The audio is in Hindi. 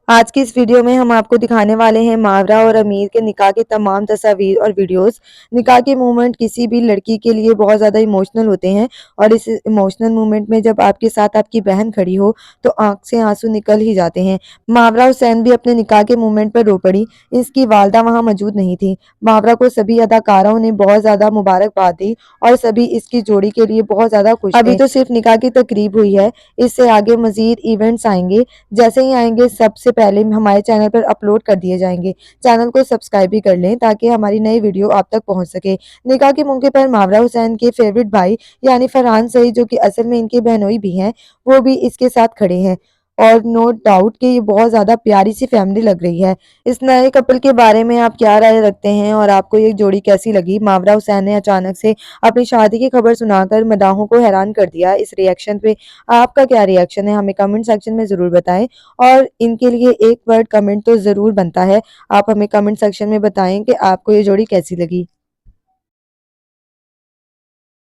आज की इस वीडियो में हम आपको दिखाने वाले हैं मावरा और अमीर के निकाह की तमाम तस्वीर और वीडियोस। निकाह के मोमेंट किसी भी लड़की के लिए बहुत ज़्यादा इमोशनल होते हैं और इस इमोशनल मोमेंट में जब आपके साथ आपकी बहन खड़ी हो तो आंख से आंसू निकल ही जाते हैं। मावरा हुसैन भी अपने निकाह के मोमेंट पर रो पड़ी। इसकी वालदा वहाँ मौजूद नहीं थी। मावरा को सभी अदाकारों ने बहुत ज़्यादा मुबारकबाद दी और सभी इसकी जोड़ी के लिए बहुत ज़्यादा खुश थे। अभी तो सिर्फ निकाह की तकरीब हुई है, इससे आगे मजीद इवेंट्स आएंगे। जैसे ही आएंगे सबसे पहले हमारे चैनल पर अपलोड कर दिए जाएंगे। चैनल को सब्सक्राइब भी कर लें ताकि हमारी नई वीडियो आप तक पहुंच सके। निकाह के मौके पर मावरा हुसैन के फेवरेट भाई यानी फरहान सईद, जो कि असल में इनके बहनोई भी हैं, वो भी इसके साथ खड़े हैं और नो डाउट कि ये बहुत ज़्यादा प्यारी सी फैमिली लग रही है। इस नए कपल के बारे में आप क्या राय रखते हैं और आपको ये जोड़ी कैसी लगी? मावरा हुसैन ने अचानक से अपनी शादी की खबर सुनाकर मदाहों को हैरान कर दिया। इस रिएक्शन पे आपका क्या रिएक्शन है? हमें कमेंट सेक्शन में ज़रूर बताएं और इनके लिए एक वर्ड कमेंट तो ज़रूर बनता है। आप हमें कमेंट सेक्शन में बताएं कि आपको ये जोड़ी कैसी लगी।